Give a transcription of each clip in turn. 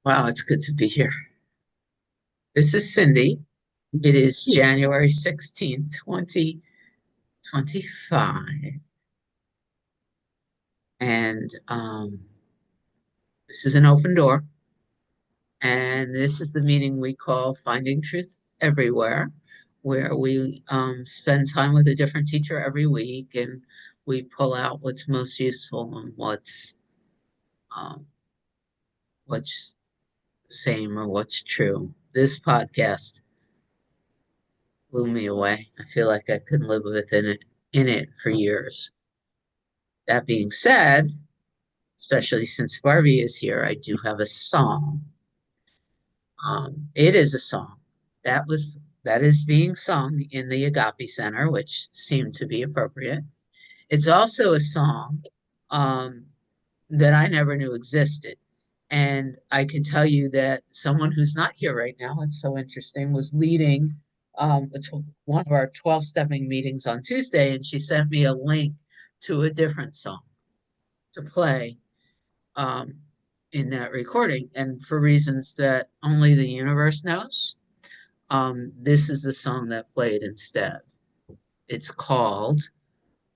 Wow, it's good to be here. This is Cindy. It is January 16th, 2025. And this is an open door. And this is the meeting we call Finding Truth Everywhere, where we spend time with a different teacher every week and we pull out what's most useful and um, what's same or what's true. This podcast blew me away. I feel like I could live within it in it for years. That being said, especially since Barbie is here, I do have a song. It is a song that was that is being sung in the Agape Center, which seemed to be appropriate. It's also a song um, that I never knew existed. And I can tell you that someone who's not here right now, it's so interesting, was leading one of our 12 stepping meetings on Tuesday, and she sent me a link to a different song to play um, in that recording. And for reasons that only the universe knows, this is the song that played instead. It's called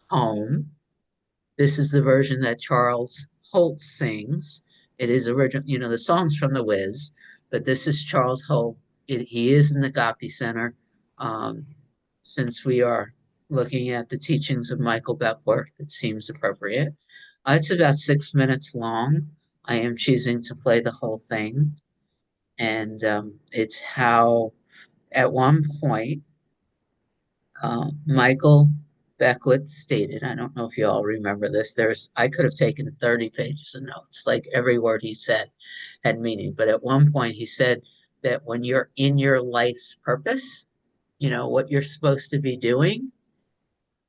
Home. This is the version that Charles Holt sings. It is original, the song's from The Wiz, but this is Charles Holt. He is in the Agape Center. Um, since we are looking at the teachings of Michael Beckwith, it seems appropriate. It's about 6 minutes long. I am choosing to play the whole thing. And it's how, at one point, Michael Beckwith stated, I don't know if you all remember this, I could have taken 30 pages of notes, like every word he said had meaning. But at one point, he said that when you're in your life's purpose, what you're supposed to be doing,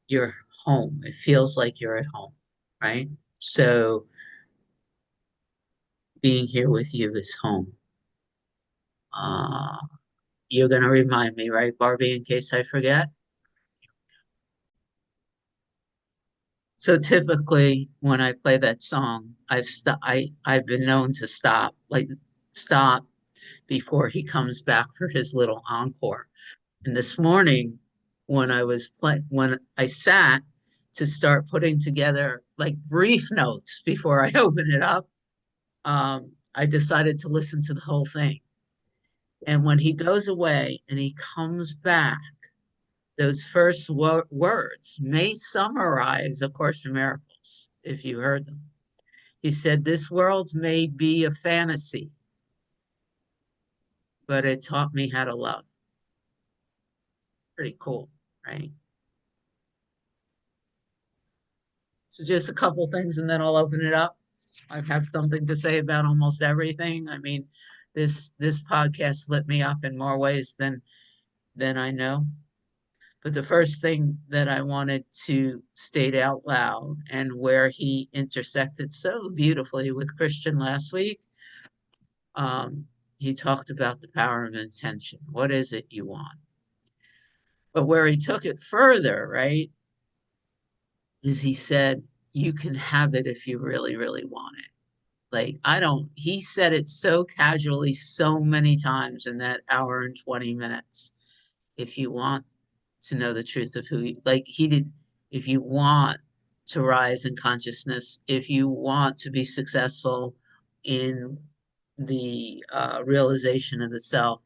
you're home. It feels like you're at home, right? So being here with you is home. Uh, you're going to remind me, right, Barbie, in case I forget? So typically, when I play that song, I've been known to stop before he comes back for his little encore. And this morning, when I sat to start putting together like brief notes before I open it up, I decided to listen to the whole thing. And when he goes away and he comes back, those first words may summarize A Course in Miracles, if you heard them. He said, "This world may be a fantasy, but it taught me how to love." Pretty cool, right? So just a couple things and then I'll open it up. I have something to say about almost everything. I mean, this podcast lit me up in more ways than I know. But the first thing that I wanted to state out loud, and where he intersected so beautifully with Christian last week, he talked about the power of intention. What is it you want? But where he took it further, right, is he said, you can have it if you really, really want it. Like, he said it so casually so many times in that hour and 20 minutes. If you want to know the truth of like he did, if you want to rise in consciousness, if you want to be successful in the realization of the self,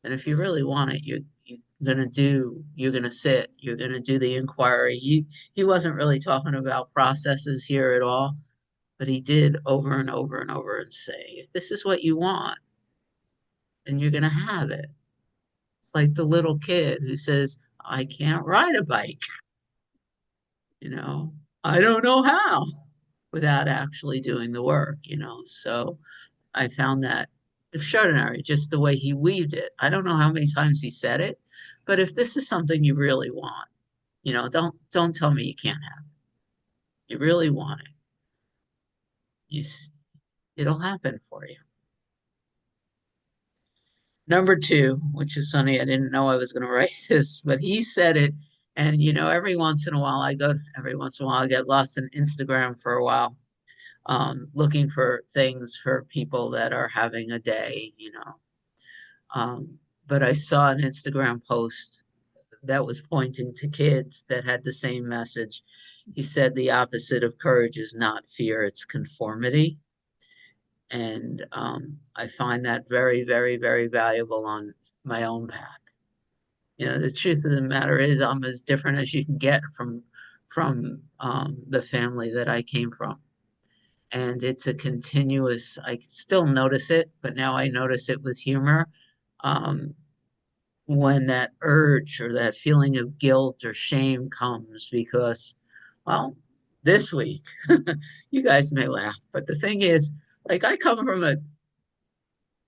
and if you really want it, you're gonna sit, you're gonna do the inquiry. He wasn't really talking about processes here at all, but he did over and over and over and say, if this is what you want, then you're gonna have it. It's like the little kid who says, I can't ride a bike, you know, I don't know how, without actually doing the work. So I found that extraordinary, just the way he weaved it. I don't know how many times he said it, but if this is something you really want, don't tell me you can't have it. You really want it. You, it'll happen for you. Number two, which is funny, I didn't know I was going to write this, but he said it. And every once in a while I get lost in Instagram for a while. looking for things for people that are having a day, you know. But I saw an Instagram post that was pointing to kids that had the same message. He said the opposite of courage is not fear, it's conformity. And I find that very, very, very valuable on my own path. You know, the truth of the matter is I'm as different as you can get from the family that I came from. And it's a continuous, I still notice it, but now I notice it with humor. Um, when that urge or that feeling of guilt or shame comes because, well, this week, you guys may laugh, but the thing is, like, I come from a,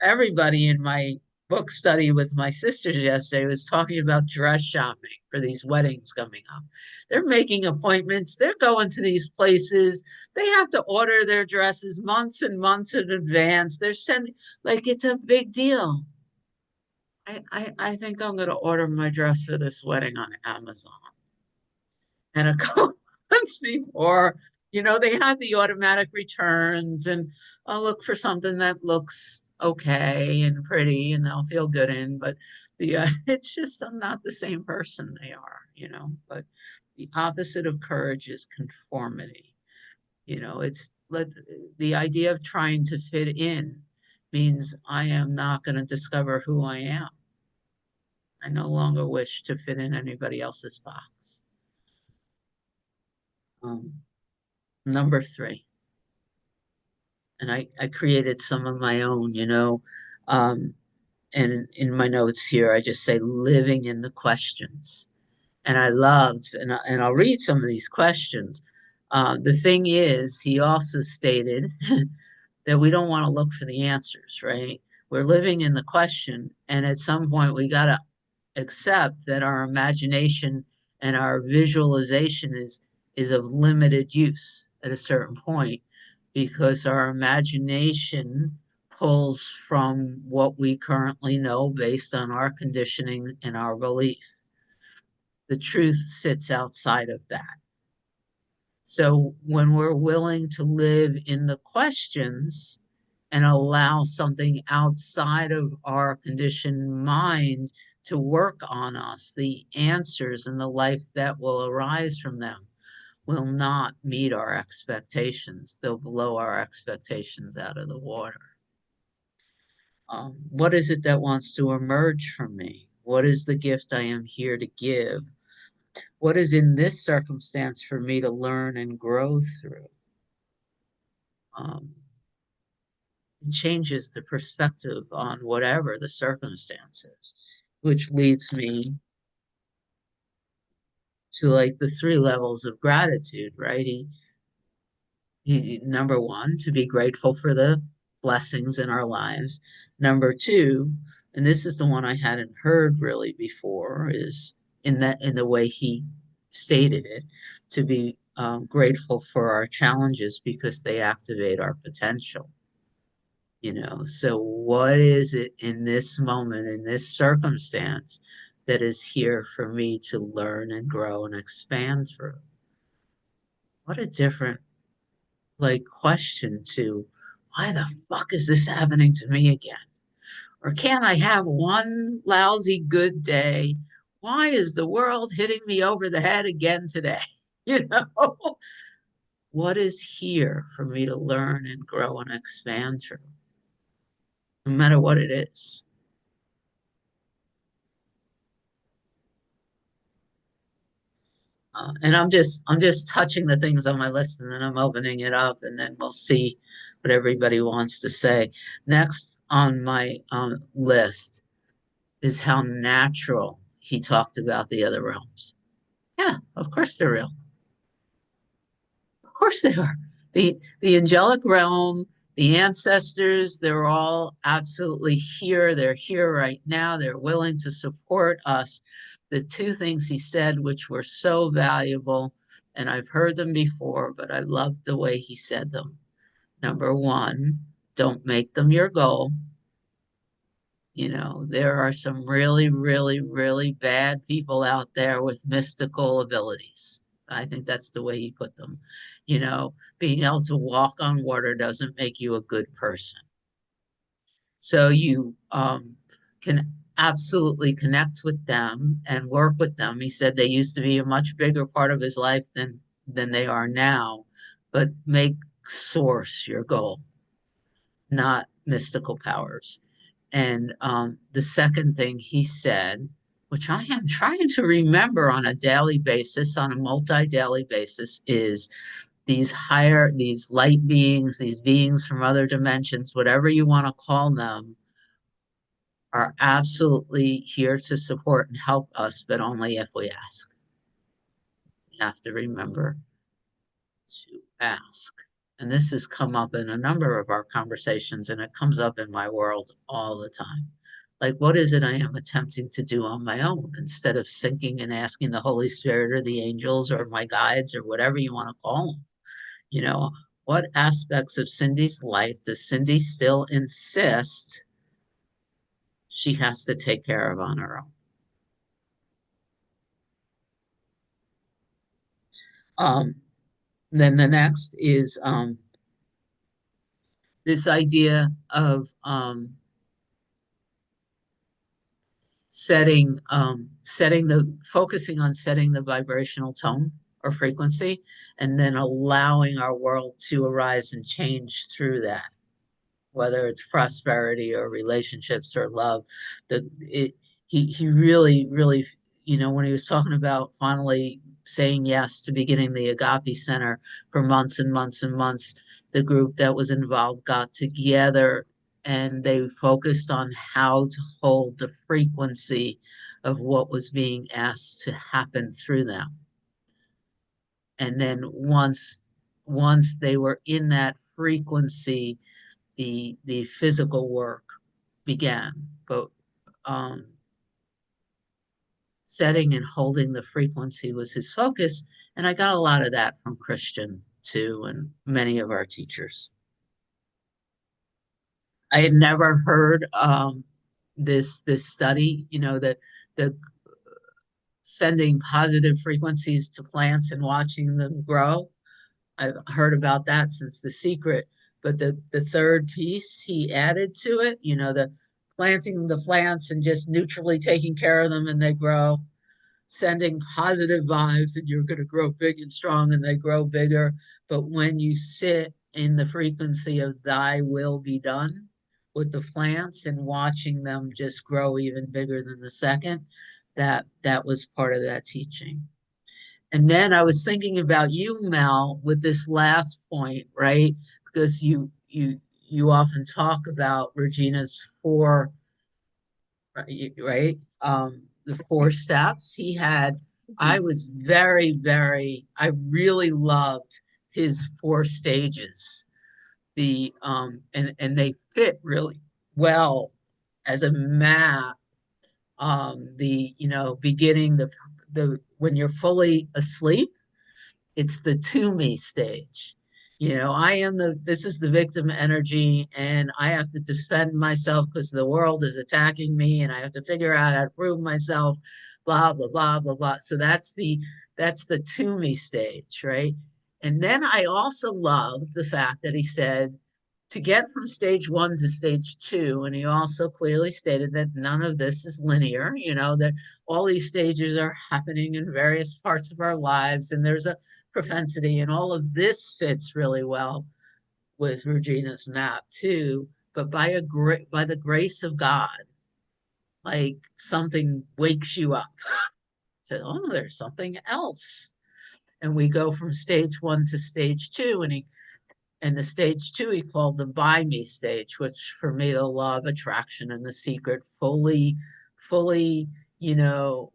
everybody in my book study with my sisters yesterday was talking about dress shopping for these weddings coming up. They're making appointments, they're going to these places, they have to order their dresses months and months in advance. They're sending, like, it's a big deal. I think I'm going to order my dress for this wedding on Amazon. And a couple months before, you know, they have the automatic returns, and I'll look for something that looks okay and pretty, and they'll feel good in. But the it's just I'm not the same person they are, you know. But the opposite of courage is conformity. You know, it's let the idea of trying to fit in means I am not going to discover who I am. I no longer wish to fit in anybody else's box. Um, Number three, and I created some of my own, you know, um, and in my notes here, I just say living in the questions. And I loved, and I'll read some of these questions. The thing is, he also stated that we don't want to look for the answers, right? We're living in the question, and at some point, we got to accept that our imagination and our visualization is of limited use at a certain point because our imagination pulls from what we currently know based on our conditioning and our belief. The truth sits outside of that. So when we're willing to live in the questions and allow something outside of our conditioned mind to work on us, the answers and the life that will arise from them will not meet our expectations. They'll blow our expectations out of the water. What is it that wants to emerge from me? What is the gift I am here to give? What is in this circumstance for me to learn and grow through? Um, it changes the perspective on whatever the circumstances, which leads me to like the three levels of gratitude, right? Number one, to be grateful for the blessings in our lives. Number two, and this is the one I hadn't heard really before, is in the way he stated it, to be grateful for our challenges because they activate our potential. You know, so what is it in this moment, in this circumstance, that is here for me to learn and grow and expand through? What a different like question to why the fuck is this happening to me again? Or can I have one lousy good day? Why is the world hitting me over the head again today? You know, what is here for me to learn and grow and expand through, no matter what it is? And I'm just touching the things on my list, and then I'm opening it up, and then we'll see what everybody wants to say. Next on my list is how natural he talked about the other realms. Yeah, of course they're real. Of course they are. The angelic realm, the ancestors, they're all absolutely here. They're here right now. They're willing to support us. The two things he said, which were so valuable, and I've heard them before, but I loved the way he said them. Number one, don't make them your goal. You know, there are some really, really, really bad people out there with mystical abilities. I think that's the way he put them. Being able to walk on water doesn't make you a good person. So you can absolutely connect with them and work with them. He said they used to be a much bigger part of his life than they are now, but make source your goal, not mystical powers. And the second thing he said, which I am trying to remember on a daily basis, on a multi-daily basis, is these light beings, these beings from other dimensions, whatever you want to call them, are absolutely here to support and help us, but only if we ask. You have to remember to ask. And this has come up in a number of our conversations, and it comes up in my world all the time. Like, what is it I am attempting to do on my own instead of sinking and asking the Holy Spirit or the angels or my guides or whatever you want to call them? You know, what aspects of Cindy's life does Cindy still insist she has to take care of on her own? Um, then the next is this idea of focusing on setting the vibrational tone or frequency, and then allowing our world to arise and change through that, whether it's prosperity or relationships or love. The it he really really, when he was talking about finally saying yes to beginning the Agape Center, for months and months and months, the group that was involved got together and they focused on how to hold the frequency of what was being asked to happen through them. And then once they were in that frequency, the physical work began. But um, setting and holding the frequency was his focus, and I got a lot of that from Christian too, and many of our teachers. I had never heard this study, that the sending positive frequencies to plants and watching them grow. I've heard about that since The Secret, but the third piece he added to it, the planting the plants and just neutrally taking care of them and they grow, sending positive vibes and you're going to grow big and strong and they grow bigger. But when you sit in the frequency of thy will be done with the plants and watching them just grow even bigger than the second, that was part of that teaching. And then I was thinking about you, Mel, with this last point, right? Because you often talk about Regina's four, right? The four steps he had. I was I really loved his four stages. And they fit really well as a map. Beginning the when you're fully asleep, it's the to me stage. This is the victim energy, and I have to defend myself because the world is attacking me, and I have to figure out how to prove myself, blah, blah, blah, blah, blah. So that's the to me stage, right? And then I also love the fact that he said to get from stage one to stage two, and he also clearly stated that none of this is linear, that all these stages are happening in various parts of our lives, and there's a propensity, and all of this fits really well with Regina's map too. But by the grace of God, like something wakes you up. Said, oh, there's something else. And we go from stage one to stage two, and the stage two he called the by me stage, which for me the law of attraction and the secret fully, you know,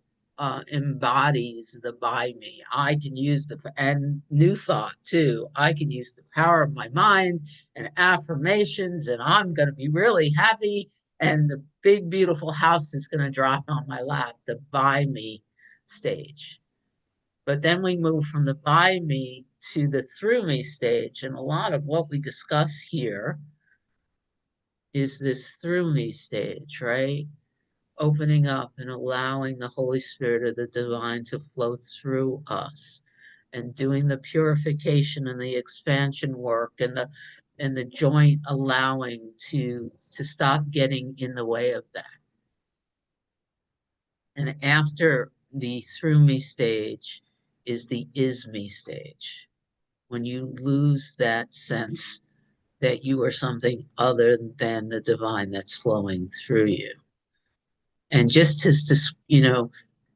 embodies the by me. I can use and new thought too. I can use the power of my mind and affirmations, and I'm going to be really happy. And the big, beautiful house is going to drop on my lap, the by me stage. But then we move from the by me to the through me stage. And a lot of what we discuss here is this through me stage, right? Opening up and allowing the Holy Spirit of the divine to flow through us. and doing the purification and the expansion work and the joint allowing to stop getting in the way of that. And after the through me stage is the is me stage. When you lose that sense that you are something other than the divine that's flowing through you. And just to,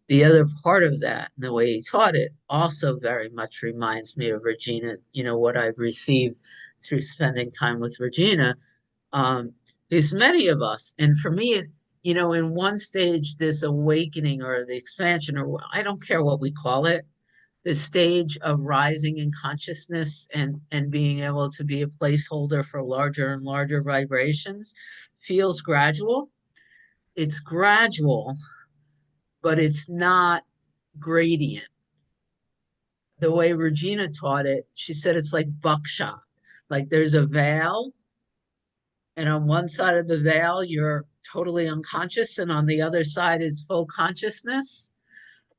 the other part of that, and the way he taught it, also very much reminds me of Regina, what I've received through spending time with Regina. There's many of us, and for me, in one stage, this awakening or the expansion, or I don't care what we call it, the stage of rising in consciousness and being able to be a placeholder for larger and larger vibrations feels gradual. It's gradual, but it's not gradient. The way Regina taught it, she said it's like buckshot. Like there's a veil, and on one side of the veil, you're totally unconscious, and on the other side is full consciousness.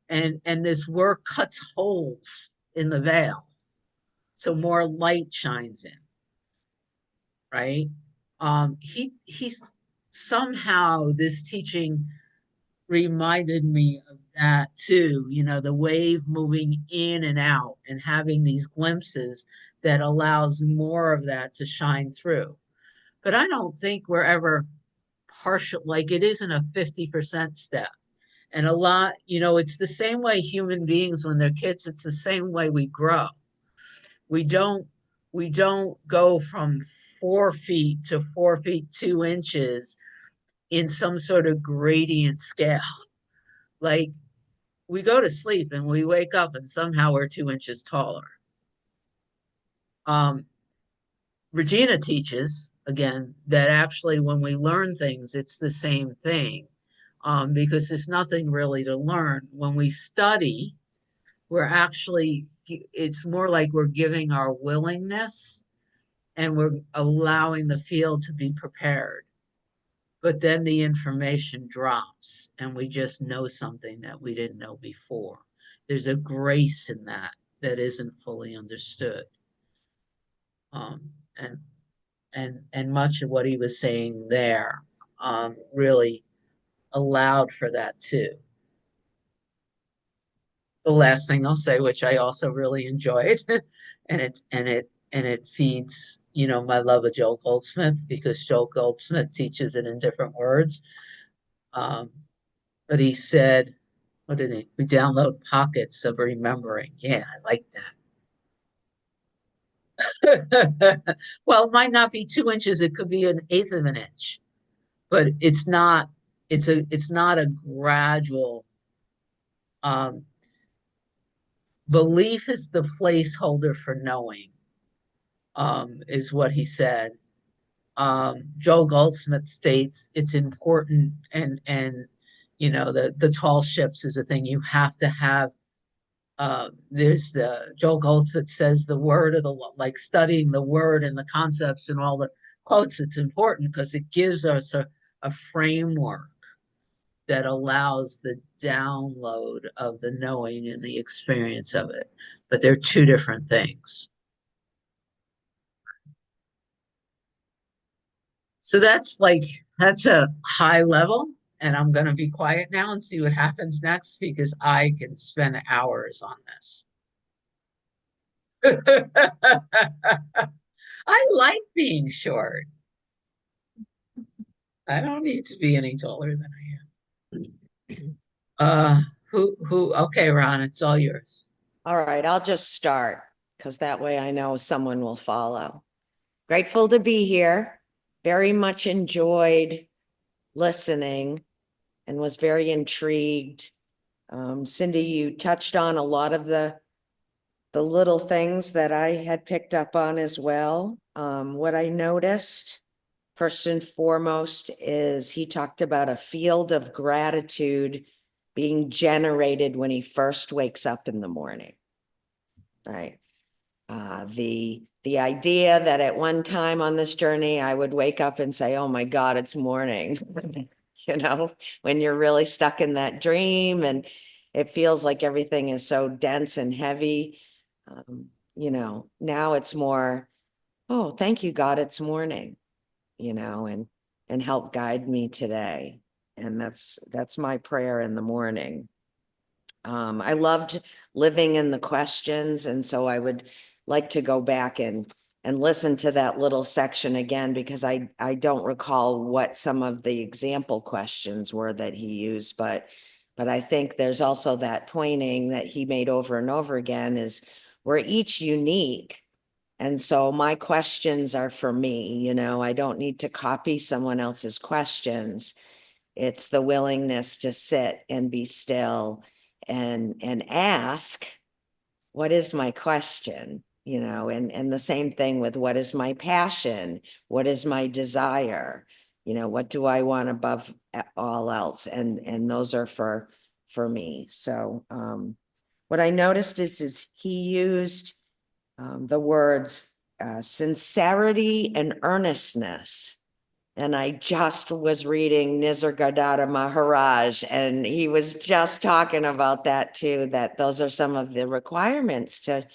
And this work cuts holes in the veil. So more light shines in, right? He's somehow this teaching reminded me of that too, the wave moving in and out and having these glimpses that allows more of that to shine through. But I don't think we're ever partial, like it isn't a 50% step. And a lot, it's the same way human beings when they're kids, it's the same way we grow. We don't we don't go from 4 feet to 4 feet 2 inches in some sort of gradient scale. Like we go to sleep and we wake up and somehow we're 2 inches taller. Um, Regina teaches again that actually when we learn things, it's the same thing, because there's nothing really to learn. When we study, it's more like we're giving our willingness and we're allowing the field to be prepared. But then the information drops and we just know something that we didn't know before. There's a grace in that isn't fully understood. Um, and and much of what he was saying there really allowed for that too. The last thing I'll say, which I also really enjoyed, and it feeds, my love of Joel Goldsmith because Joel Goldsmith teaches it in different words. Um, but he said, what did he? We download pockets of remembering. Yeah, I like that. Well, it might not be 2 inches, it could be an eighth of an inch, but it's not a gradual um, belief is the placeholder for knowing, is what he said. Joel Goldsmith states it's important, and the tall ships is a thing you have to have. There's Joel Goldsmith says the word of the like studying the word and the concepts and all the quotes. It's important because it gives us a framework that allows the download of the knowing and the experience of it. But they're two different things. So that's a high level. And I'm going to be quiet now and see what happens next because I can spend hours on this. I like being short. I don't need to be any taller than I am. Okay, Ron, it's all yours. All right, I'll just start because that way I know someone will follow. Grateful to be here. Very much enjoyed listening and was very intrigued. Cindy, you touched on a lot of the little things that I had picked up on as well. What I noticed first and foremost is he talked about a field of gratitude being generated when he first wakes up in the morning. Right. The idea that at one time on this journey, I would wake up and say, oh my God, it's morning, when you're really stuck in that dream and it feels like everything is so dense and heavy. Now it's more, oh, thank you, God, it's morning, and help guide me today. And that's my prayer in the morning. I loved living in the questions, and so I would like to go back and listen to that little section again, because I don't recall what some of the example questions were that he used, but I think there's also that pointing that he made over and over again is we're each unique. And so my questions are for me, I don't need to copy someone else's questions. It's the willingness to sit and be still and ask, what is my question? And the same thing with what is my passion? What is my desire? What do I want above all else? And those are for me. So what I noticed is he used the words sincerity and earnestness. And I just was reading Nisargadatta Maharaj, and he was just talking about that too, that those are some of the requirements to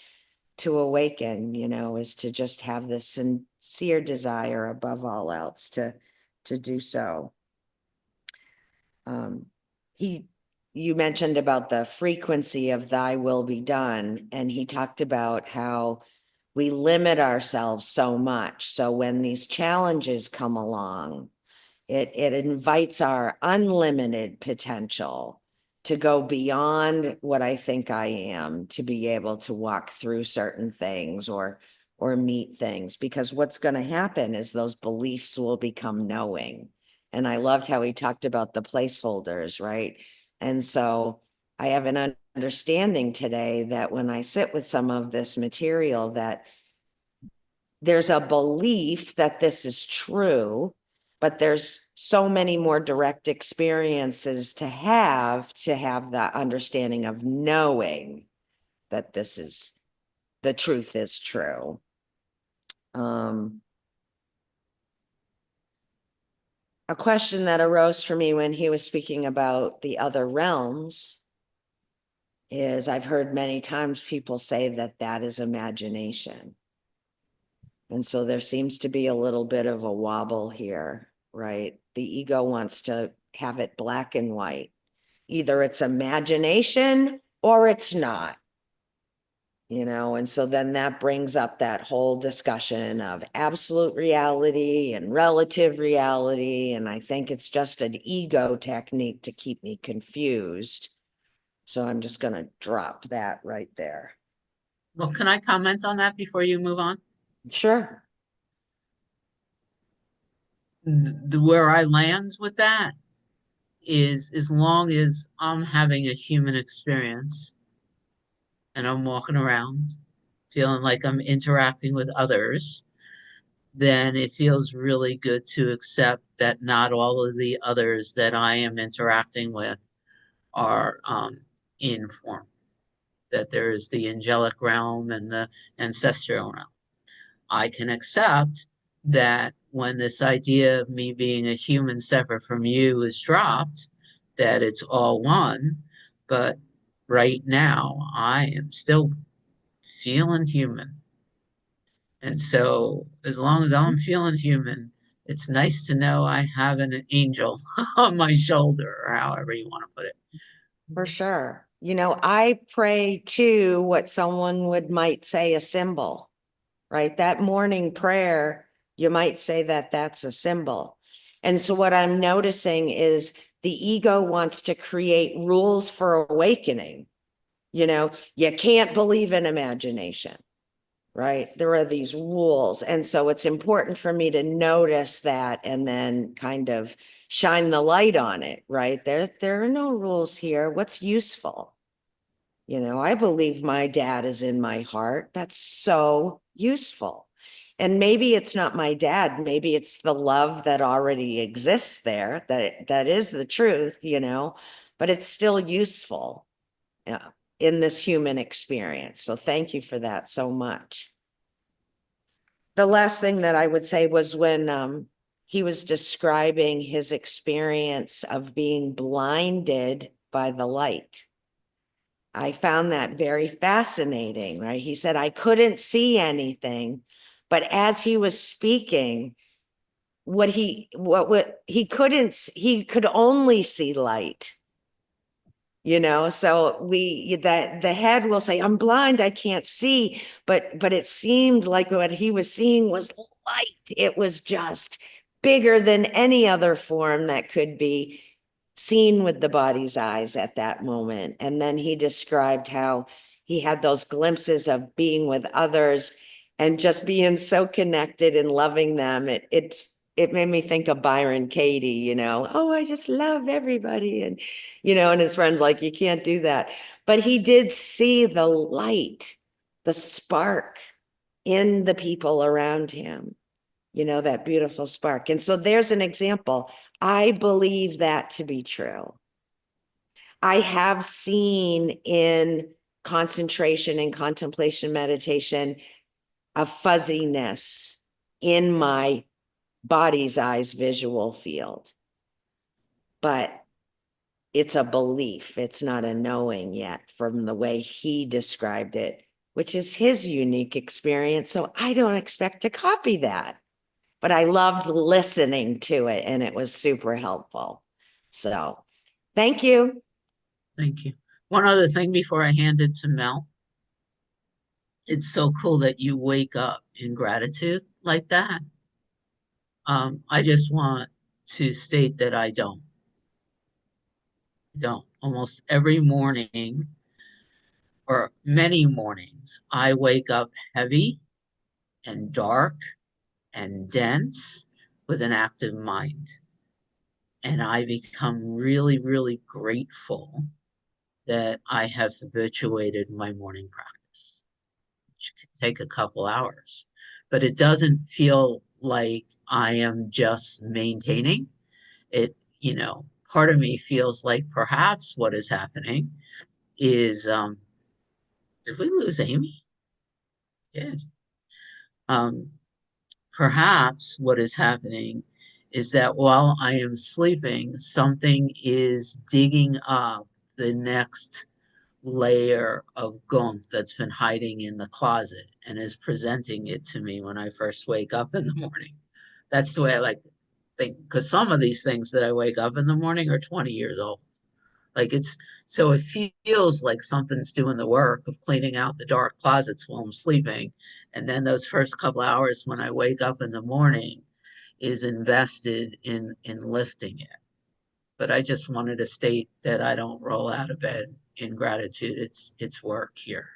awaken, is to just have this sincere desire above all else to do so. Um, he you mentioned about the frequency of thy will be done, and he talked about how we limit ourselves so much. So when these challenges come along, it invites our unlimited potential to go beyond what I think I am, to be able to walk through certain things or meet things, because what's going to happen is those beliefs will become knowing. And I loved how he talked about the placeholders, right? And so I have an understanding today that when I sit with some of this material, that there's a belief that this is true, but there's so many more direct experiences to have that understanding of knowing that the truth is true. A question that arose for me when he was speaking about the other realms is, I've heard many times people say that that is imagination. And so there seems to be a little bit of a wobble here, right? The ego wants to have it black and white. Either it's imagination or it's not, and so then that brings up that whole discussion of absolute reality and relative reality. And I think it's just an ego technique to keep me confused. So I'm just going to drop that right there. Well, can I comment on that before you move on? Sure. Where I lands with that is as long as I'm having a human experience and I'm walking around feeling like I'm interacting with others, then it feels really good to accept that not all of the others that I am interacting with are in form, that there is the angelic realm and the ancestral realm. I can accept that when this idea of me being a human separate from you is dropped, that it's all one. But right now, I am still feeling human. And so, as long as I'm feeling human, it's nice to know I have an angel on my shoulder, or however you want to put it. For sure. I pray to what someone might say a symbol, right? That morning prayer, you might say that that's a symbol. And so what I'm noticing is the ego wants to create rules for awakening. You can't believe in imagination, right? There are these rules. And so it's important for me to notice that and then kind of shine the light on it, right? There are no rules here. What's useful? I believe my dad is in my heart. That's so useful. And maybe it's not my dad. Maybe it's the love that already exists there, that is the truth, but it's still useful. Yeah, in this human experience. So thank you for that so much. The last thing that I would say was when he was describing his experience of being blinded by the light. I found that very fascinating, right? He said, I couldn't see anything, but as he was speaking, what he couldn't, he could only see light. So that the head will say, I'm blind, I can't see, but it seemed like what he was seeing was light. It was just bigger than any other form that could be seen with the body's eyes at that moment. And then he described how he had those glimpses of being with others and just being so connected and loving them. It made me think of Byron Katie, oh, I just love everybody. And his friends like, you can't do that. But he did see the light, the spark in the people around him, that beautiful spark. And so there's an example. I believe that to be true. I have seen in concentration and contemplation meditation a fuzziness in my body's eyes visual field. But it's a belief. It's not a knowing yet from the way he described it, which is his unique experience. So I don't expect to copy that. But I loved listening to it and it was super helpful. So thank you. Thank you. One other thing before I hand it to Mel. It's so cool that you wake up in gratitude like that. I just want to state that I don't. Don't. Almost every morning or many mornings, I wake up heavy and dark and dense with an active mind. And I become really, really grateful that I have habituated my morning practice, which could take a couple hours. But it doesn't feel like I am just maintaining it. Part of me feels like perhaps what is happening is, did we lose Amy? Yeah. Um, Perhaps what is happening is that while I am sleeping, something is digging up the next layer of gunk that's been hiding in the closet and is presenting it to me when I first wake up in the morning. That's the way I like to think, because some of these things that I wake up in the morning are 20 years old. Like so it feels like something's doing the work of cleaning out the dark closets while I'm sleeping. And then those first couple hours when I wake up in the morning is invested in lifting it. But I just wanted to state that I don't roll out of bed in gratitude. It's work here.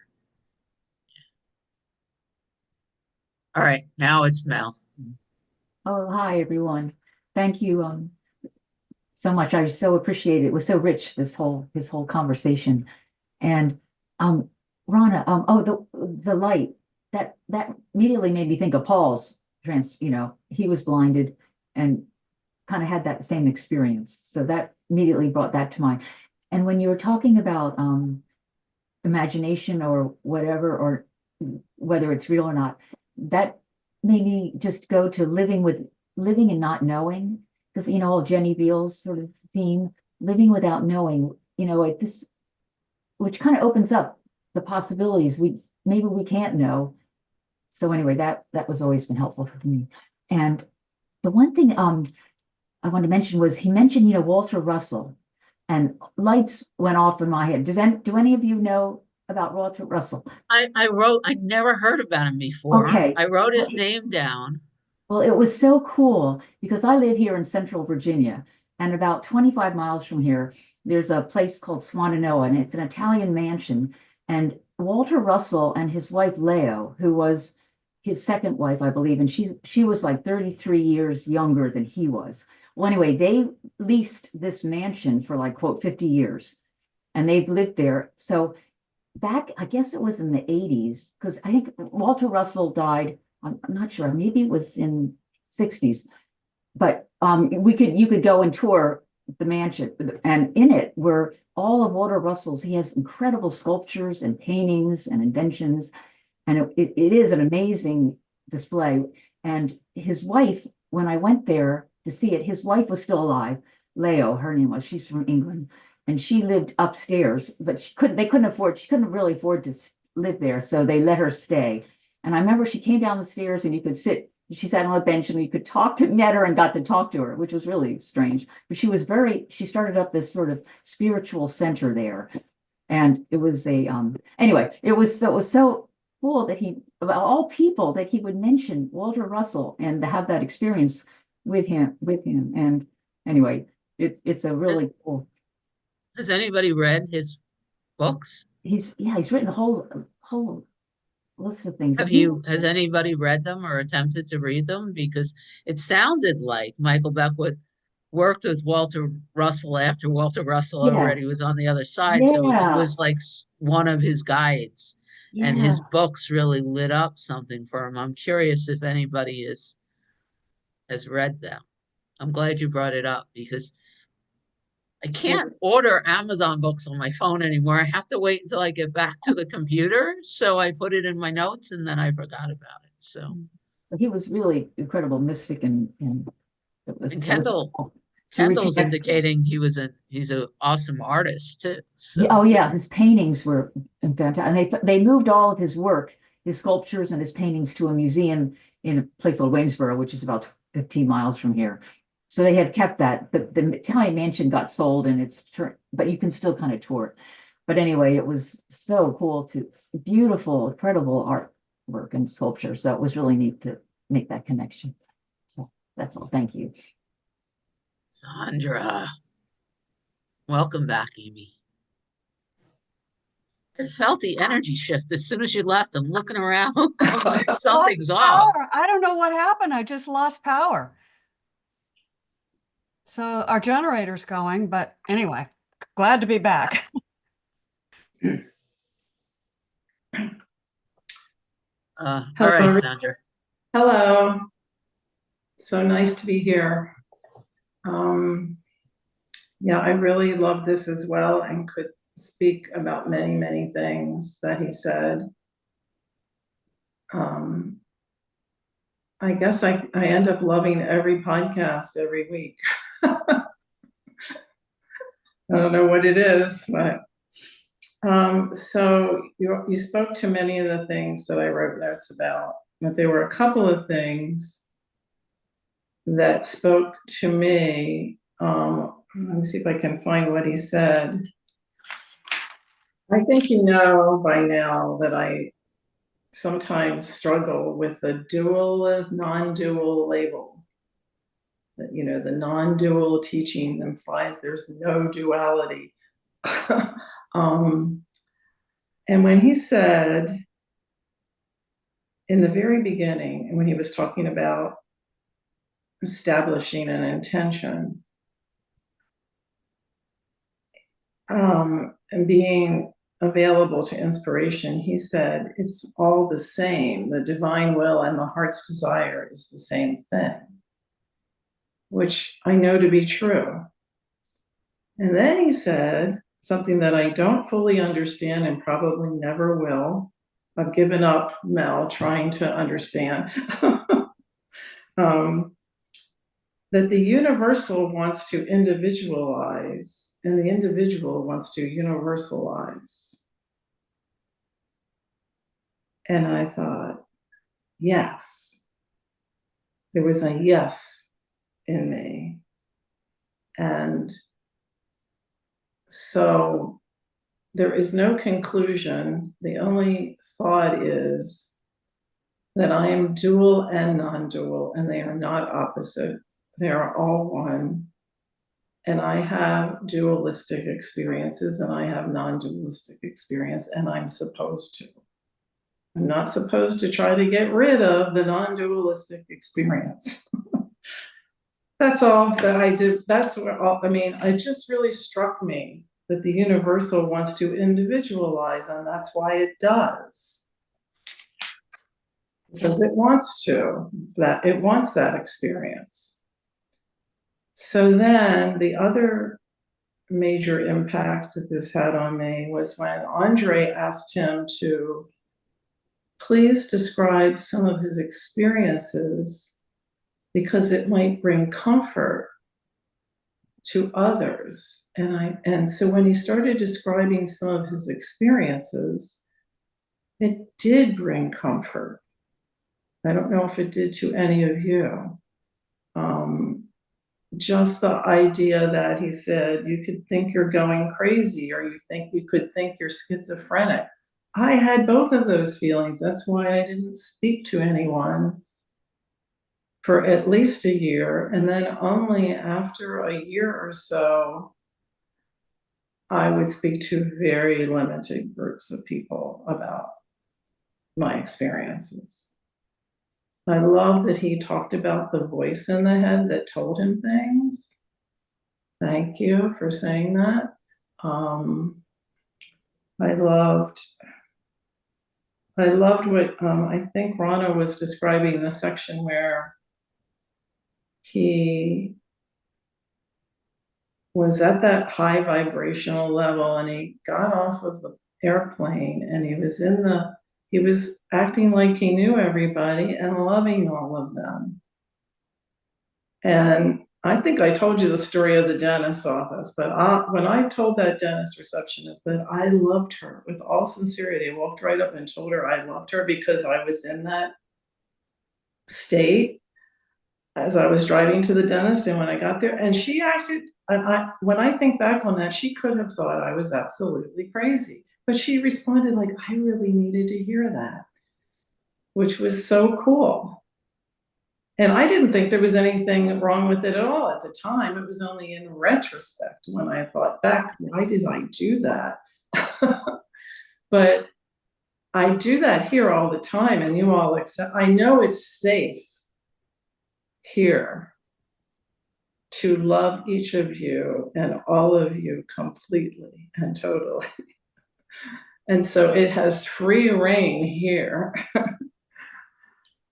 All right, now it's Mel. Oh, hi, everyone. Thank you so much. I so appreciate it. It was so rich, this whole conversation. And um Rana, oh, the light that immediately made me think of Paul's he was blinded and kind of had that same experience. So that immediately brought that to mind. And when you were talking about imagination or whatever, or whether it's real or not, that made me just go to living and not knowing, because all Jenny Beals sort of theme, living without knowing, like this, which kind of opens up the possibilities maybe we can't know. So anyway, that was always been helpful for me. And the one thing I wanted to mention was he mentioned, Walter Russell, and lights went off in my head. Do any of you know about Walter Russell? I never heard about him before. Okay. I wrote his name down. Well, it was so cool because I live here in Central Virginia, and about 25 miles from here, there's a place called Swananoa, and it's an Italian mansion. And Walter Russell and his wife Leo, who was his second wife, I believe, and she was like 33 years younger than he was. Well, anyway, they leased this mansion for like, quote, 50 years, and they've lived there. So back, I guess it was in the 80s, because I think Walter Russell died, I'm not sure, maybe it was in 60s, but you could go and tour the mansion, and in it were all of Walter Russell's. He has incredible sculptures and paintings and inventions, and it is an amazing display. And his wife, when I went there to see it, his wife was still alive. Leo, her name was, she's from England. and she lived upstairs, but she couldn't really afford to live there. So they let her stay. And I remember she came down the stairs and she sat on a bench and we could met her and got to talk to her, which was really strange. But she started up this sort of spiritual center there. And it was anyway, it was so cool that of all people, that he would mention Walter Russell and to have that experience with him. And anyway, it's a Has, really cool. has anybody read his books? He's written a whole list of things. And Has anybody read them or attempted to read them? Because it sounded like Michael Beckwith worked with Walter Russell after Walter Russell yeah, already was on the other side. So he yeah, was like one of his guides, and yeah. his books really lit up something for him. I'm curious if anybody has read them. I'm glad you brought it up because I can't order Amazon books on my phone anymore. I have to wait until I get back to the computer. So I put it in my notes and then I forgot about it. So, But he was really incredible mystic, and and it was Kendall, cool to Kendall's reconnect. indicating he's an awesome artist too. Yeah, So oh yeah, his paintings were fantastic. And they moved all of his work, his sculptures and his paintings to a museum in a place called Waynesboro, which is about 15 miles from here. So they have kept that. The Italian mansion got sold and it's turned, but you can still kind of tour it. But anyway, it was so cool beautiful, incredible artwork and sculpture. So it was really neat to make that connection. So that's all. Thank you. Sandra, welcome back, Amy. I felt the energy shift as soon as you left. I'm looking around. I'm like, something's Lost off. power. I don't know what happened. I just lost power. So our generator's going, but anyway, glad to be back. All Hello. right, Sandra. Hello. So nice to be here. Yeah, I really loved this as well and could speak about many, many things that he said. I guess I end up loving every podcast every week. I don't know what it is, but so you spoke to many of the things that I wrote notes about, but there were a couple of things that spoke to me. Let me see if I can find what he said. I think you know by now that I sometimes struggle with the dual, non-dual label. That, you know, the non-dual teaching implies there's no duality. And when he said in the very beginning, and when he was talking about establishing an intention, and being available to inspiration, he said, it's all the same. The divine will and the heart's desire is the same thing, which I know to be true. And then he said something that I don't fully understand and probably never will. I've given up, Mel, trying to understand. That the universal wants to individualize and the individual wants to universalize. And I thought, yes, there was a yes in me. And so there is no conclusion. The only thought is that I am dual and non-dual, and they are not opposite. They are all one. And I have dualistic experiences and I have non-dualistic experience, and I'm supposed to. I'm not supposed to try to get rid of the non-dualistic experience. That's all that I did. That's what I mean, it just really struck me that the universal wants to individualize, and that's why it does. Because it wants that experience. So then the other major impact that this had on me was when Andre asked him to please describe some of his experiences because it might bring comfort to others. And so when he started describing some of his experiences, it did bring comfort. I don't know if it did to any of you. Just the idea that he said you could think you're going crazy, or you could think you're schizophrenic. I had both of those feelings. That's why I didn't speak to anyone for at least a year. And then only after a year or so, I would speak to very limited groups of people about my experiences. I love that he talked about the voice in the head that told him things. Thank you for saying that. I loved what I think Rana was describing, the section where he was at that high vibrational level and he got off of the airplane and he was acting like he knew everybody and loving all of them. And I think I told you the story of the dentist's office, but when I told that dentist receptionist that I loved her with all sincerity, I walked right up and told her I loved her because I was in that state as I was driving to the dentist and when I got there, and she acted, when I think back on that, she could have thought I was absolutely crazy, but she responded like, I really needed to hear that, which was so cool. And I didn't think there was anything wrong with it at all at the time. It was only in retrospect when I thought back, why did I do that? But I do that here all the time, and you all accept. I know it's safe here to love each of you and all of you completely and totally. And so it has free reign here,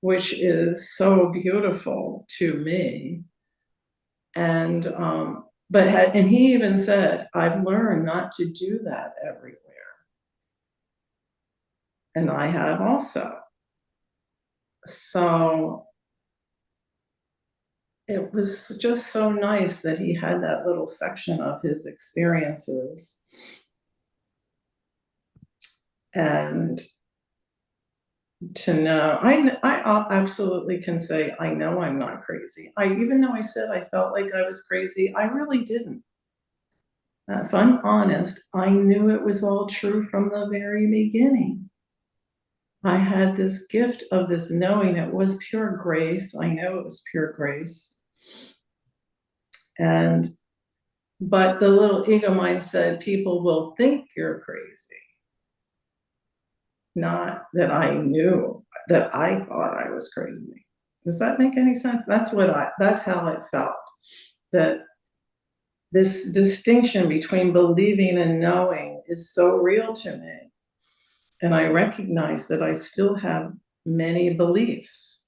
which is so beautiful to me. And and he even said, I've learned not to do that everywhere. And I have also. So it was just so nice that he had that little section of his experiences. And to know, I absolutely can say, I know I'm not crazy. Even though I said I felt like I was crazy, I really didn't. If I'm honest, I knew it was all true from the very beginning. I had this gift of this knowing it was pure grace. I know it was pure grace. But the little ego mind said, people will think you're crazy. Not that I knew, that I thought I was crazy. Does that make any sense? That's how it felt. That this distinction between believing and knowing is so real to me. And I recognize that I still have many beliefs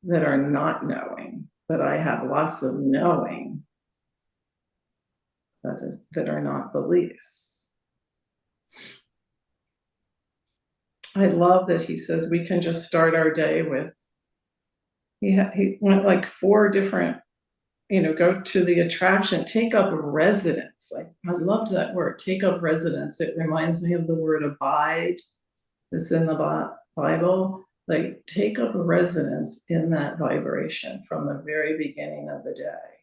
that are not knowing, but I have lots of knowing that are not beliefs. I love that he says we can just start our day with, he went like 4 different, go to the attraction, take up residence. I loved that word, take up residence. It reminds me of the word abide that's in the Bible. Like, take up residence in that vibration from the very beginning of the day.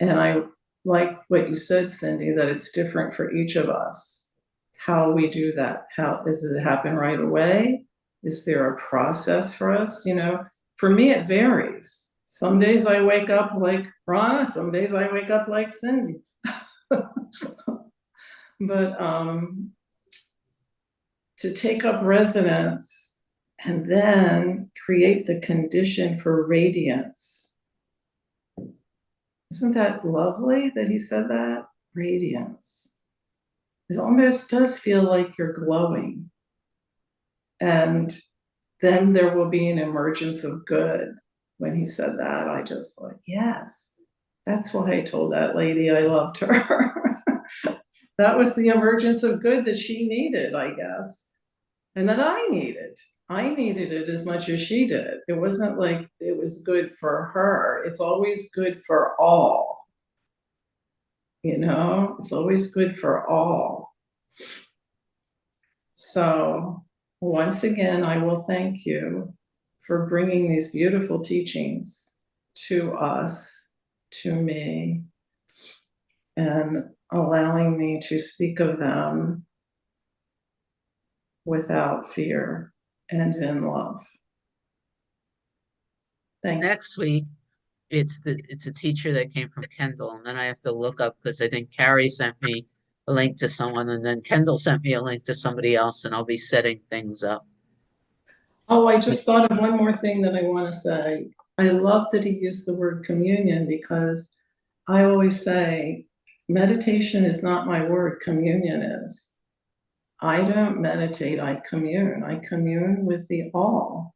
And I like what you said, Cindy, that it's different for each of us. How we do that. How does it happen right away? Is there a process for us? For me, it varies. Some days I wake up like Rana, some days I wake up like Cindy. But to take up residence and then create the condition for radiance. Isn't that lovely that he said that? Radiance. It almost does feel like you're glowing. And then there will be an emergence of good. When he said that, I just like, yes, that's why I told that lady I loved her. That was the emergence of good that she needed, I guess. And that I needed. I needed it as much as she did. It wasn't like it was is good for her. It's always good for all. It's always good for all. So once again, I will thank you for bringing these beautiful teachings to us, to me, and allowing me to speak of them without fear and in love. Thank you. Next week, it's a teacher that came from Kendall, and then I have to look up because I think Carrie sent me a link to someone, and then Kendall sent me a link to somebody else, and I'll be setting things up. Oh, I just thought of one more thing that I want to say. I love that he used the word communion, because I always say meditation is not my word, communion is. I don't meditate, I commune. I commune with the all.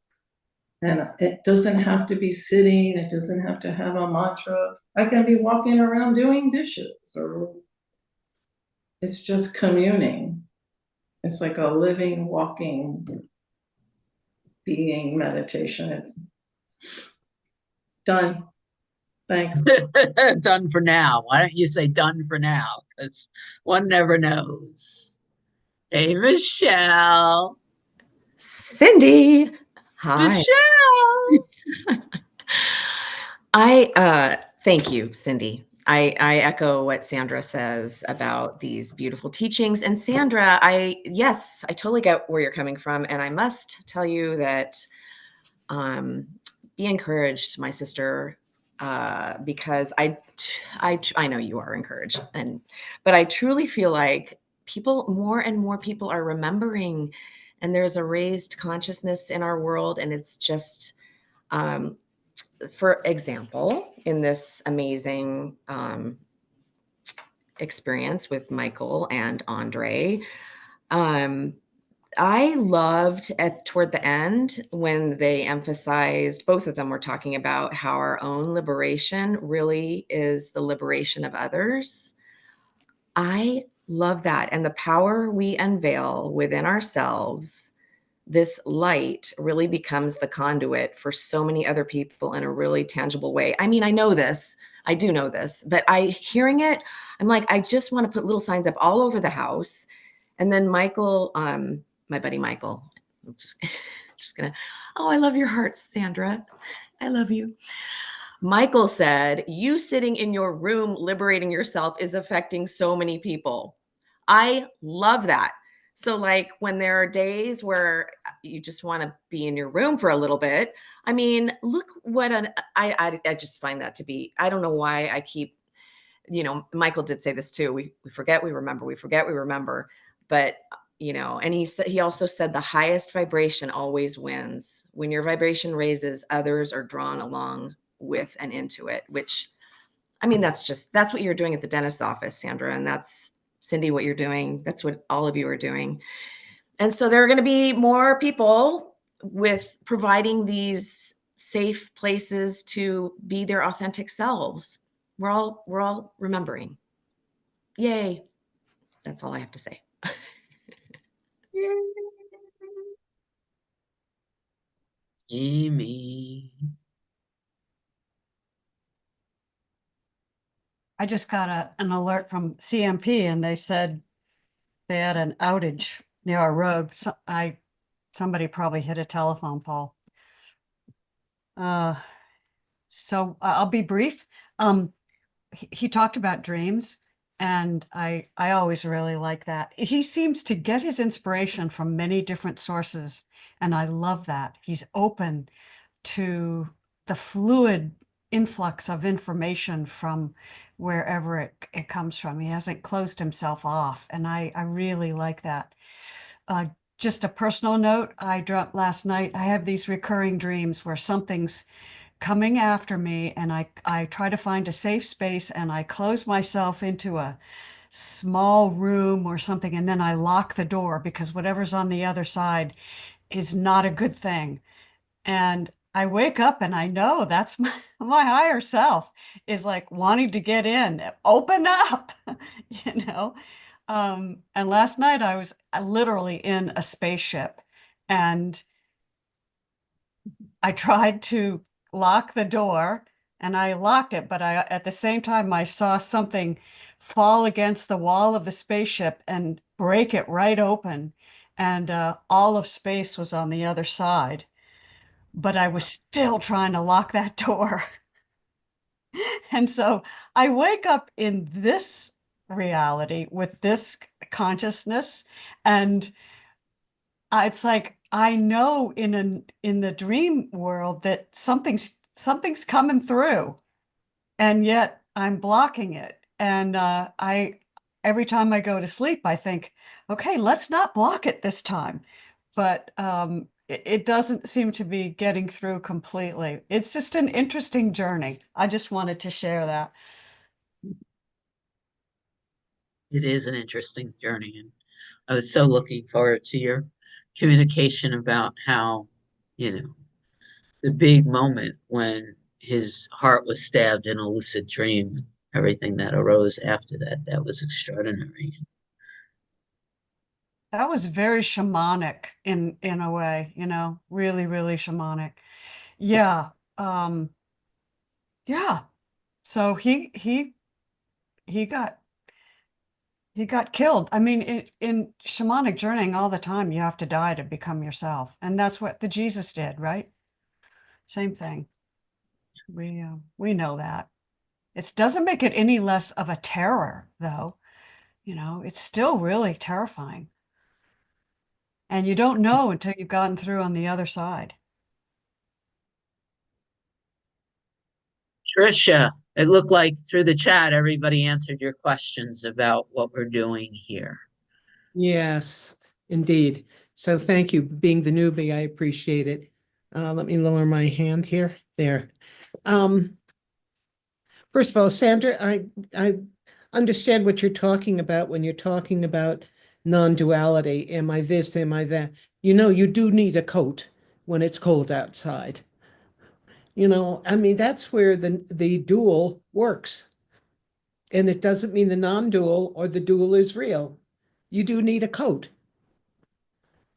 And it doesn't have to be sitting, it doesn't have to have a mantra. I can be walking around doing dishes, or it's just communing. It's like a living, walking, being meditation. It's done. Thanks. Done for now. Why don't you say done for now? Because one never knows. Hey, Michelle. Cindy, hi. Michelle. Thank you, Cindy. I echo what Sandra says about these beautiful teachings. And Sandra, yes, I totally get where you're coming from. And I must tell you that be encouraged, my sister, because I know you are encouraged, but I truly feel like more and more people are remembering, and there's a raised consciousness in our world, and it's just, for example, in this amazing experience with Michael and Andre, I loved toward the end when they emphasized, both of them were talking about how our own liberation really is the liberation of others. I love that. And the power we unveil within ourselves, this light really becomes the conduit for so many other people in a really tangible way. I mean, I do know this, but hearing it, I'm like, I just want to put little signs up all over the house. And then Michael, my buddy Michael, I'm just gonna, oh, I love your heart, Sandra. I love you. Michael said, you sitting in your room liberating yourself is affecting so many people. I love that. So like when there are days where you just want to be in your room for a little bit, I mean, look what I just find that to be, I don't know why I keep, Michael did say this too. We forget, we remember, we forget, we remember. But, and he also said the highest vibration always wins. When your vibration raises, others are drawn along with and into it, which, I mean, that's what you're doing at the dentist's office, Sandra. And that's, Cindy, what you're doing. That's what all of you are doing. And so there are going to be more people with providing these safe places to be their authentic selves. We're all remembering. Yay. That's all I have to say. Amy. I just got an alert from CMP, and they said they had an outage near our road. Somebody probably hit a telephone pole. So I'll be brief. He talked about dreams, and I always really like that. He seems to get his inspiration from many different sources, and I love that. He's open to the fluid influx of information from wherever it comes from. He hasn't closed himself off, and I really like that. Just a personal note, I dreamt last night, I have these recurring dreams where something's coming after me, and I try to find a safe space, and I close myself into a small room or something, and then I lock the door because whatever's on the other side is not a good thing. And I wake up and I know that's my higher self is like wanting to get in, open up, you know. And last night I was literally in a spaceship, and I tried to lock the door, and I locked it, but at the same time I saw something fall against the wall of the spaceship and break it right open, and all of space was on the other side. But I was still trying to lock that door. And so I wake up in this reality with this consciousness, and it's like I know in the dream world that something's coming through, and yet I'm blocking it. And I every time I go to sleep, I think, okay, let's not block it this time. But it doesn't seem to be getting through completely. It's just an interesting journey. I just wanted to share that. It is an interesting journey, and I was so looking forward to your communication about how, you know, the big moment when his heart was stabbed in a lucid dream, everything that arose after that, that was extraordinary. That was very shamanic in a way, really, really shamanic. Yeah. Um, yeah. So he got he got killed. I mean, in shamanic journeying all the time, you have to die to become yourself. And that's what the Jesus did, right? Same thing. We know that. It doesn't make it any less of a terror, though. It's still really terrifying. And you don't know until you've gotten through on the other side. Tricia, it looked like through the chat, everybody answered your questions about what we're doing here. Yes, indeed. So thank you. Being the newbie, I appreciate it. Let me lower my hand here. There. First of all, Sandra, I understand what you're talking about when you're talking about non-duality. Am I this? Am I that? You do need a coat when it's cold outside. I mean, that's where the dual works. And it doesn't mean the non-dual or the dual is real. You do need a coat.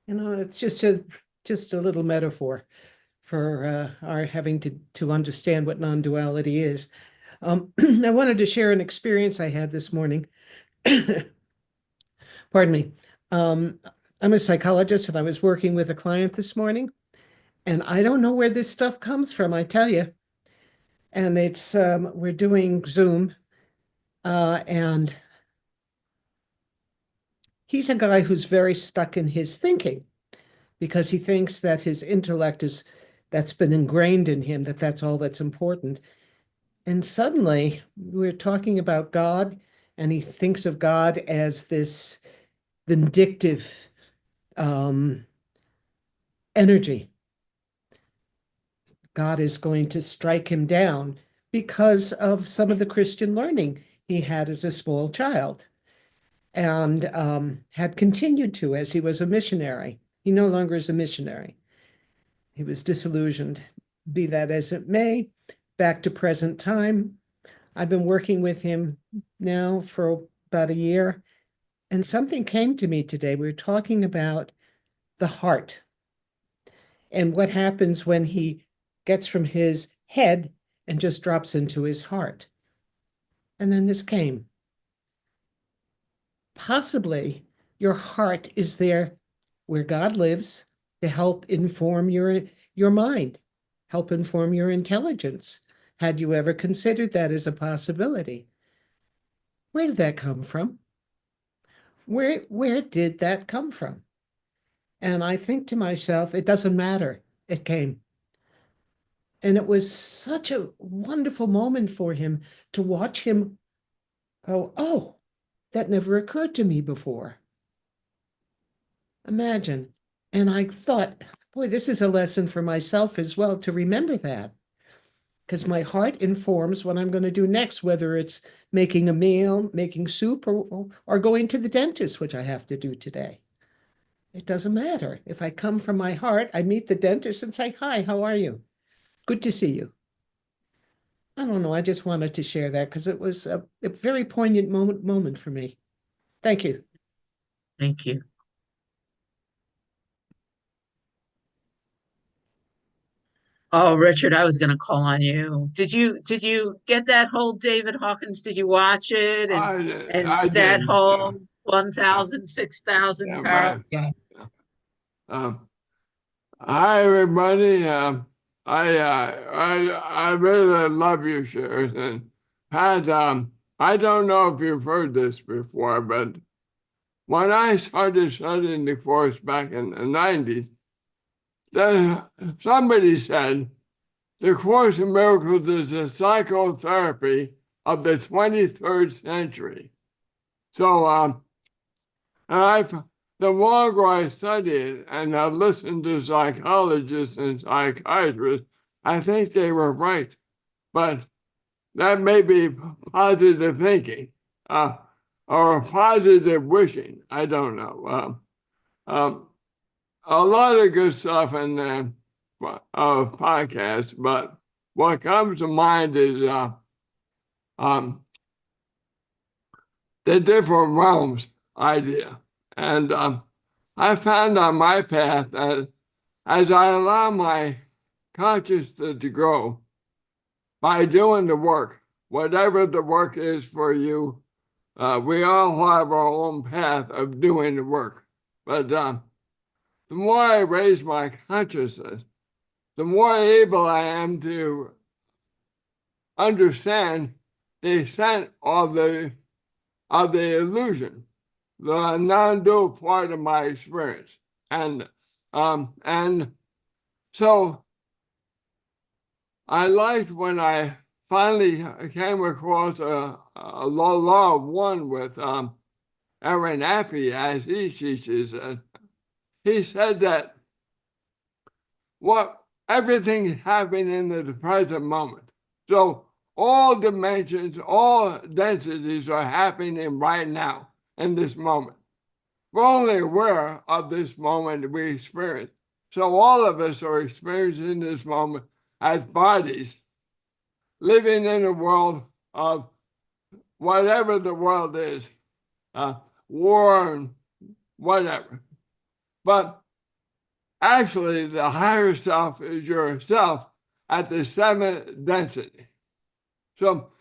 It's just a little metaphor for our having to understand what non-duality is. I wanted to share an experience I had this morning. Pardon me. I'm a psychologist and I was working with a client this morning, and I don't know where this stuff comes from, I tell you. And it's we're doing Zoom, and he's a guy who's very stuck in his thinking because he thinks that his intellect that's been ingrained in him, that's all that's important. And suddenly we're talking about God, and he thinks of God as this vindictive energy. God is going to strike him down because of some of the Christian learning he had as a small child, and had continued to as he was a missionary. He no longer is a missionary. He was disillusioned. Be that as it may, back to present time. I've been working with him now for about a year, and something came to me today. We were talking about the heart and what happens when he gets from his head and just drops into his heart. And then this came. Possibly your heart is there where God lives to help inform your mind, help inform your intelligence. Had you ever considered that as a possibility? Where did that come from? Where did that come from? And I think to myself, it doesn't matter. It came. And it was such a wonderful moment for him to watch him go, oh, that never occurred to me before. Imagine. And I thought, boy, this is a lesson for myself as well to remember that. Because my heart informs what I'm going to do next, whether it's making a meal, making soup, or going to the dentist, which I have to do today. It doesn't matter. If I come from my heart, I meet the dentist and say, hi, how are you? Good to see you. I don't know. I just wanted to share that because it was a very poignant moment for me. Thank you. Thank you. Oh, Richard, I was going to call on you. Did you get that whole David Hawkins? Did you watch it and I that did. Yeah. whole Yeah. 1,000, 6,000 Yeah. paragraph? Right. Yeah. Yeah. Hi, everybody. I really love you, Sharon. And Pat, I don't know if you've heard this before, but when I started studying the course back in the 90s, somebody said the Course in Miracles is a psychotherapy of the 23rd century. So, and the longer I study it and I listen to psychologists and psychiatrists, I think they were right. But that may be positive thinking or positive wishing. I don't know. A lot of good stuff in the podcast, but what comes to mind is um, the different realms idea. And I found on my path that as I allow my consciousness to grow by doing the work, whatever the work is for you, we all have our own path of doing the work. But the more I raise my consciousness, the more able I am to understand the extent of the illusion, the non-dual part of my experience. And so I liked when I finally came across a law of one with Aaron Appy, as he teaches. And he said that what everything is happening in the present moment. So all dimensions, all densities are happening right now in this moment. We're only aware of this moment we experience. So all of us are experiencing this moment as bodies living in a world of whatever the world is, war and whatever. But actually, the higher self is yourself at the seventh density. So,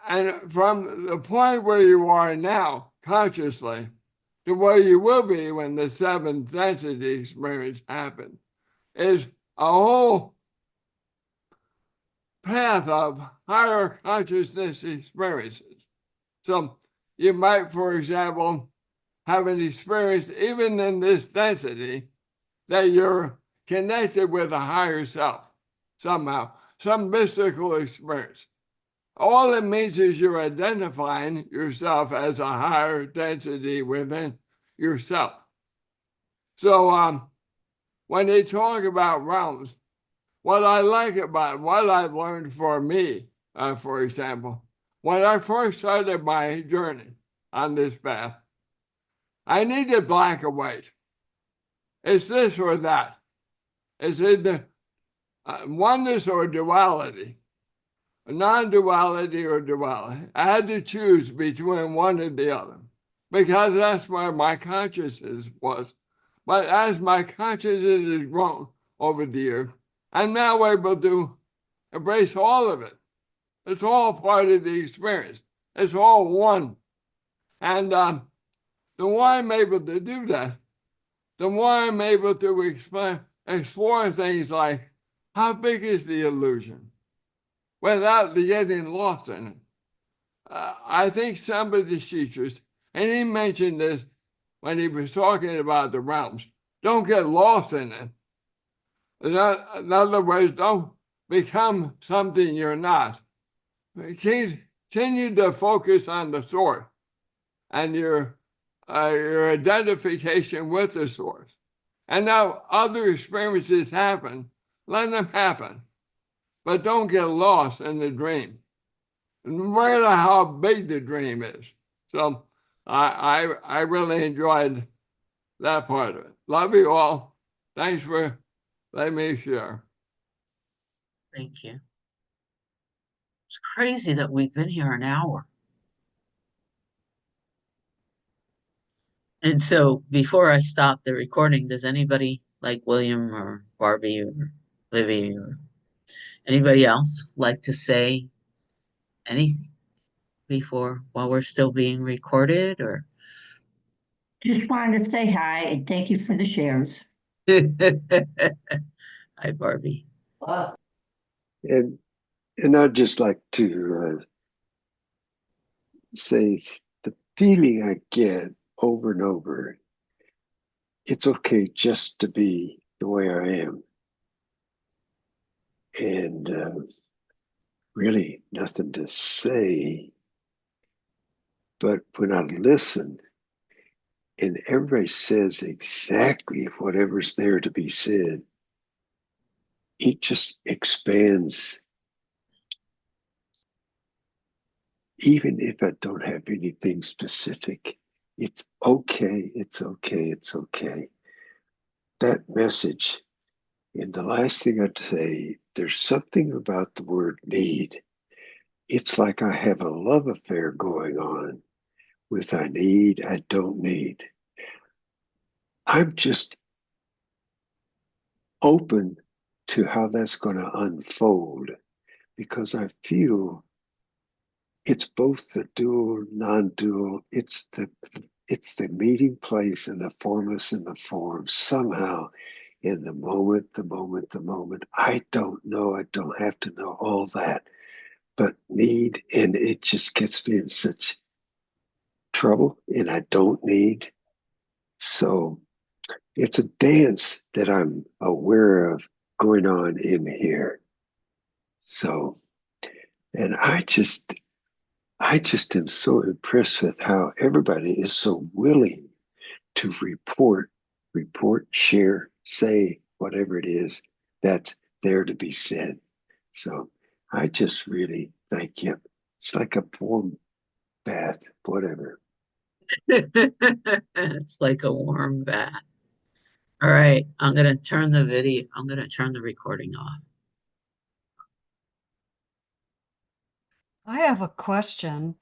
and from the point where you are now, consciously, to where you will be when the seventh density experience happens, is a whole path of higher consciousness experiences. So, you might, for example, have an experience even in this density that you're connected with a higher self somehow, some mystical experience. All it means is you're identifying yourself as a higher density within yourself. So when they talk about realms, what I like about what I learned for me, for example, when I first started my journey on this path, I needed black or white. It's this or that. It's either oneness or duality, non-duality or duality. I had to choose between one and the other because that's where my consciousness was. But as my consciousness has grown over the years, I'm now able to embrace all of it. It's all part of the experience. It's all one. And the more I'm able to do that, the more I'm able to explore things like how big is the illusion without getting lost in it. I think some of the teachers, and he mentioned this when he was talking about the realms, don't get lost in it. In other words, don't become something you're not. Continue to focus on the source and your identification with the source. And now other experiences happen, let them happen. But don't get lost in the dream, no matter how big the dream is. So I really enjoyed that part of it. Love you all. Thanks for letting me share. Thank you. It's crazy that we've been here an hour. And so before I stop the recording, does anybody like William or Barbie or Libby, or anybody else like to say anything before while we're still being recorded, or Just wanted to say hi and thank you for the shares. hi Barbie. And I'd just like to say the feeling I get over and over, it's okay just to be the way I am. And really nothing to say. But when I listen and everybody says exactly whatever's there to be said, it just expands. Even if I don't have anything specific, it's okay, it's okay, it's okay. That message. And the last thing I'd say, there's something about the word need. It's like I have a love affair going on with I need, I don't need. I'm just open to how that's going to unfold because I feel it's both the dual, non-dual. It's the meeting place and the formless and the form somehow in the moment, the moment, the moment. I don't know. I don't have to know all that, but need, and it just gets me in such trouble, and I don't need. So it's a dance that I'm aware of going on in here. So, and I just am so impressed with how everybody is so willing to report, share, say whatever it is that's there to be said. So I just really thank you. It's like a warm bath, whatever. It's like a warm bath. All right, I'm gonna turn the recording off. I have a question.